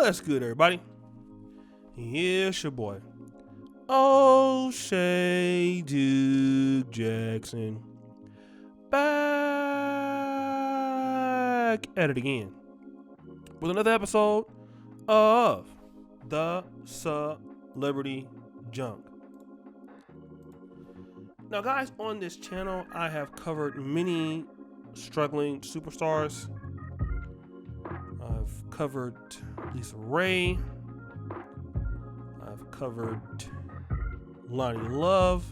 What's good, everybody? It's your boy, O'Shea Duke Jackson, back at it again with another episode of the Celebrity Junk. Now, guys, on this channel, I have covered many struggling superstars. I've covered Lisa Ray. I've covered Lonnie Love.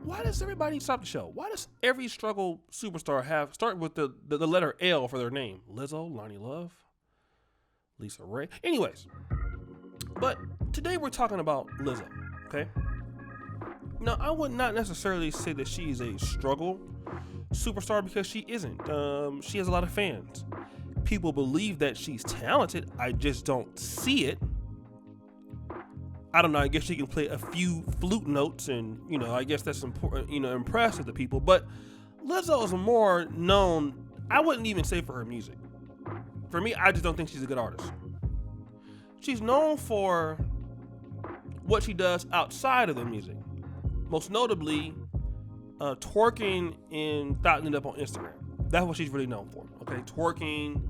Why does everybody stop the show? Why does every struggle superstar start with the letter L for their name? Lizzo, Lonnie Love, Lisa Ray. Anyways, but today we're talking about Lizzo, okay? Now, I would not necessarily say that she's a struggle superstar because she isn't. She has a lot of fans. People believe that she's talented. I just don't see it. I don't know. I guess she can play a few flute notes, and I guess that's important. Impressive to people. But Lizzo is more known. I wouldn't even say for her music. For me, I just don't think she's a good artist. She's known for what she does outside of the music. Most notably, twerking and thotting it up on Instagram. That's what she's really known for. Okay, twerking,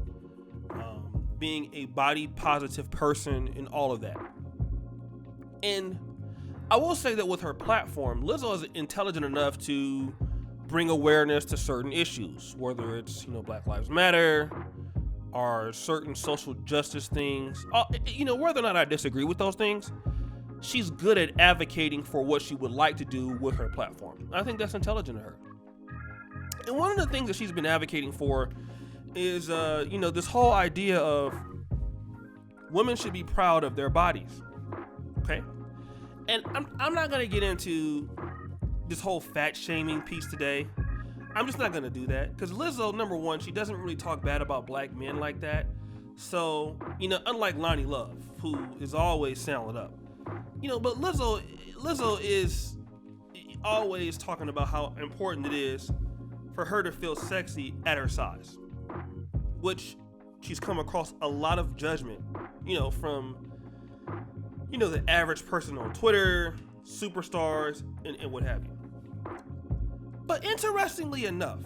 being a body positive person, and all of that. And I will say that with her platform, Lizzo is intelligent enough to bring awareness to certain issues, whether it's Black Lives Matter or certain social justice things. Whether or not I disagree with those things, she's good at advocating for what she would like to do with her platform. I think that's intelligent of her. And one of the things that she's been advocating for is, this whole idea of women should be proud of their bodies. Okay? And I'm not going to get into this whole fat shaming piece today. I'm just not going to do that. Because Lizzo, number one, she doesn't really talk bad about black men like that. So, unlike Lonnie Love, who is always sounding up. But Lizzo is always talking about how important it is for her to feel sexy at her size, which she's come across a lot of judgment, from, the average person on Twitter, superstars, and what have you. But interestingly enough,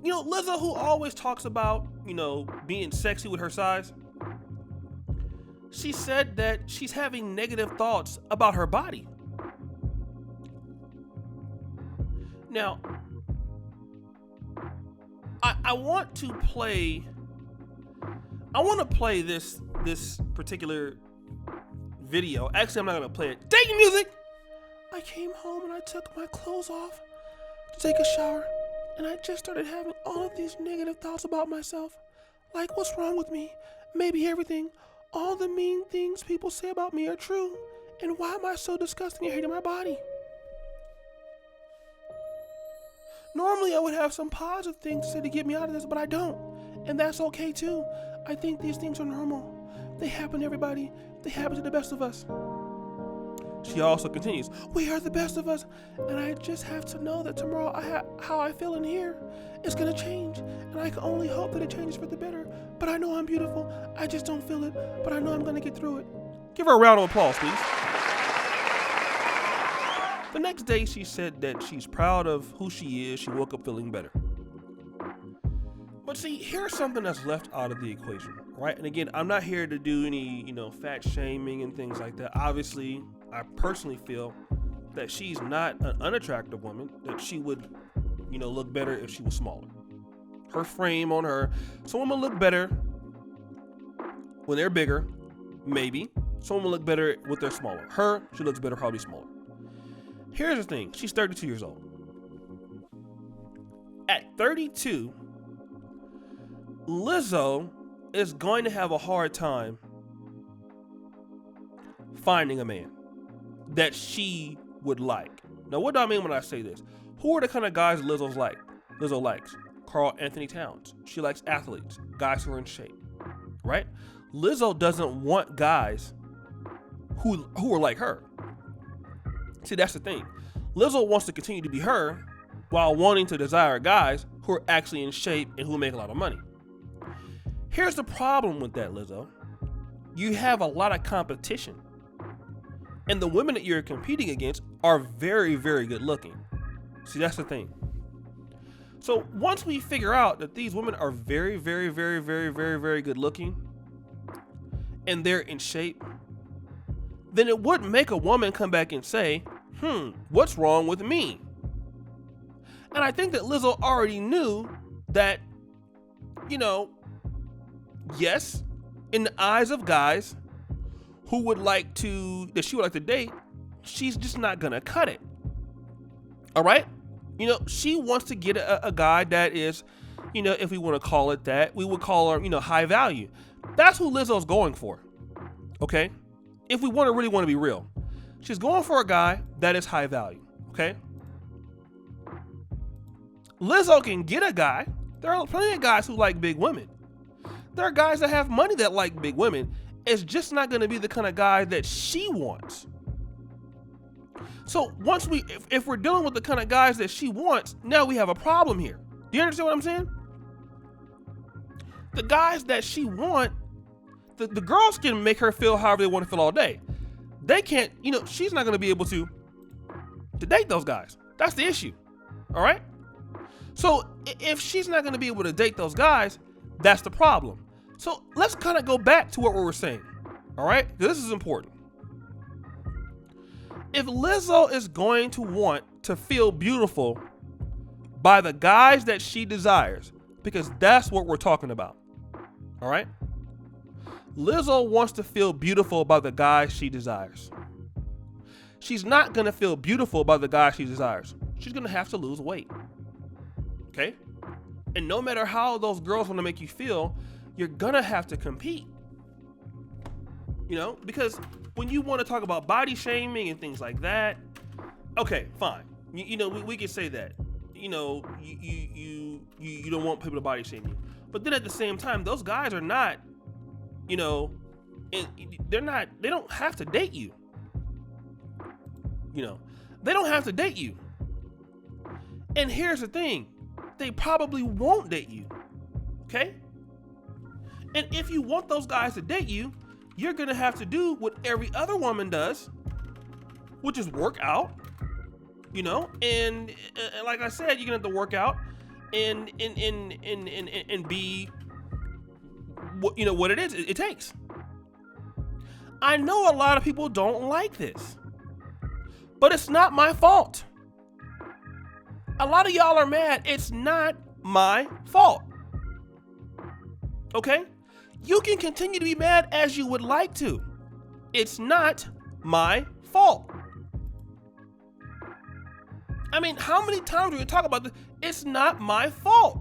Lizzo, who always talks about, being sexy with her size, she said that she's having negative thoughts about her body. Now, I want to play this particular video. Actually, I'm not gonna play it. Take music. I came home and I took my clothes off to take a shower, and I just started having all of these negative thoughts about myself. Like, what's wrong with me? Maybe everything. All the mean things people say about me are true. And why am I so disgusting and hating my body? Normally I would have some positive things to say to get me out of this, but I don't. And that's okay too. I think these things are normal. They happen to everybody. They happen to the best of us. She also continues, we are the best of us. And I just have to know that tomorrow how I feel in here is going to change. And I can only hope that it changes for the better. But I know I'm beautiful. I just don't feel it. But I know I'm going to get through it. Give her a round of applause, please. The next day, she said that she's proud of who she is. She woke up feeling better. But see, here's something that's left out of the equation, right? And again, I'm not here to do any, fat shaming and things like that. Obviously, I personally feel that she's not an unattractive woman, that she would, look better if she was smaller. Her frame on her, some women look better when they're bigger, maybe. Some women look better when they're smaller. Her, she looks better probably smaller. Here's the thing, she's 32 years old. At 32, Lizzo is going to have a hard time finding a man that she would like. Now, what do I mean when I say this? Who are the kind of guys Lizzo likes? Carl Anthony Towns. She likes athletes, guys who are in shape, right? Lizzo doesn't want guys who are like her. See, that's the thing. Lizzo wants to continue to be her while wanting to desire guys who are actually in shape and who make a lot of money. Here's the problem with that, Lizzo. You have a lot of competition. And the women that you're competing against are very, very good looking. See, that's the thing. So once we figure out that these women are very, very, very, very, very, very good looking and they're in shape, then it wouldn't make a woman come back and say, what's wrong with me? And I think that Lizzo already knew that, yes, in the eyes of guys who would like to, that she would like to date, she's just not gonna cut it. All right? She wants to get a guy that is, if we want to call it that, we would call her, high value. That's who Lizzo's going for. Okay? If we really want to be real. She's going for a guy that is high value. Okay? Lizzo can get a guy. There are plenty of guys who like big women. There are guys that have money that like big women. It's just not going to be the kind of guy that she wants. So once if we're dealing with the kind of guys that she wants, now we have a problem here. Do you understand what I'm saying? The guys that she wants, the girls can make her feel however they want to feel all day. They can't, she's not going to be able to date those guys. That's the issue. All right? So if she's not going to be able to date those guys, that's the problem. So let's kind of go back to what we were saying. All right? This is important. If Lizzo is going to want to feel beautiful by the guys that she desires, because that's what we're talking about, all right? Lizzo wants to feel beautiful by the guys she desires. She's not going to feel beautiful by the guys she desires. She's going to have to lose weight, okay? And no matter how those girls want to make you feel, you're going to have to compete, because when you want to talk about body shaming and things like that, okay, fine. We can say that. You don't want people to body shame you. But then at the same time, those guys are not, they don't have to date you. They don't have to date you. And here's the thing. They probably won't date you. Okay? And if you want those guys to date you, you're going to have to do what every other woman does, which is work out, and like I said, you're going to have to work out and be what it is it takes. I know a lot of people don't like this, but it's not my fault. A lot of y'all are mad. It's not my fault. Okay? You can continue to be mad as you would like to. It's not my fault. I mean, how many times do we talk about this? It's not my fault.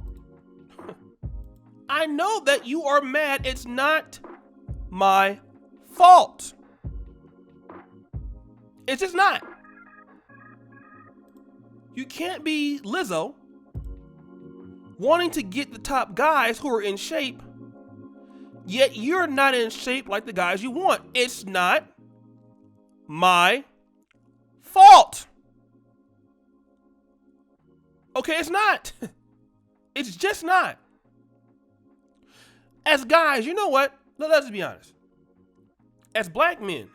I know that you are mad. It's not my fault. It's just not. You can't be Lizzo wanting to get the top guys who are in shape, yet you're not in shape like the guys you want. It's not my fault. Okay, it's not. It's just not. As guys, you know what? Let's be honest. As black men,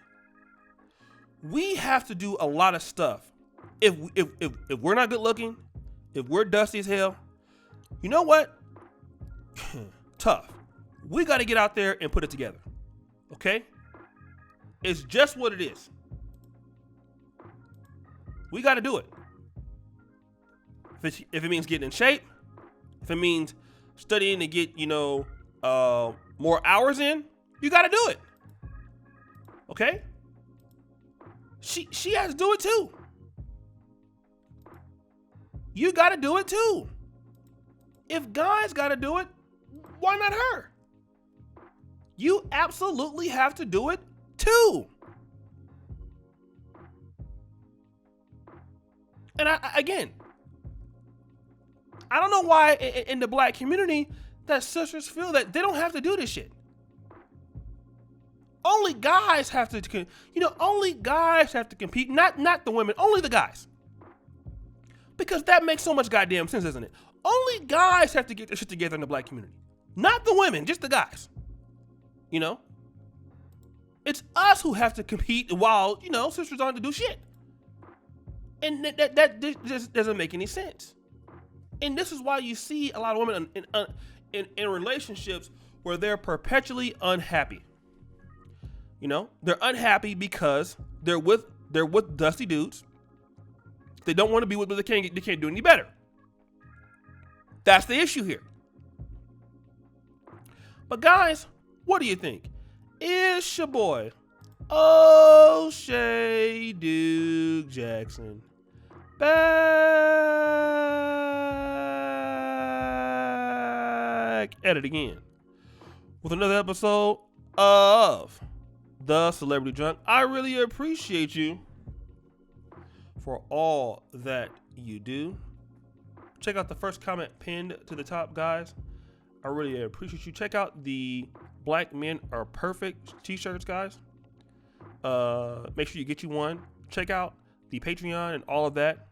we have to do a lot of stuff. If we're not good looking, if we're dusty as hell, you know what? Tough. We got to get out there and put it together. Okay? It's just what it is. We got to do it. If it means getting in shape, if it means studying to get, more hours in, you got to do it. Okay? She has to do it too. You got to do it too. If guys got to do it, why not her? You absolutely have to do it too. And I don't know why in the black community that sisters feel that they don't have to do this shit. Only guys have to, only guys have to compete, not the women, only the guys. Because that makes so much goddamn sense, doesn't it? Only guys have to get their shit together in the black community. Not the women, just the guys. You know? It's us who have to compete while, sisters aren't to do shit. And that just doesn't make any sense. And this is why you see a lot of women in relationships where they're perpetually unhappy. They're unhappy because they're with dusty dudes. They don't want to be with, but they can't do any better. That's the issue here. But guys, what do you think? Is your boy O'Shea Duke Jackson back at it again with another episode of The Celebrity Drunk? I really appreciate you for all that you do. Check out the first comment pinned to the top, guys. I really appreciate you. Check out the Black Men Are Perfect t-shirts, guys. Make sure you get you one. Check out the Patreon and all of that.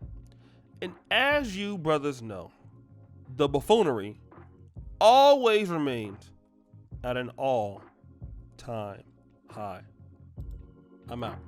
And as you brothers know, the buffoonery always remains at an all-time high. I'm out.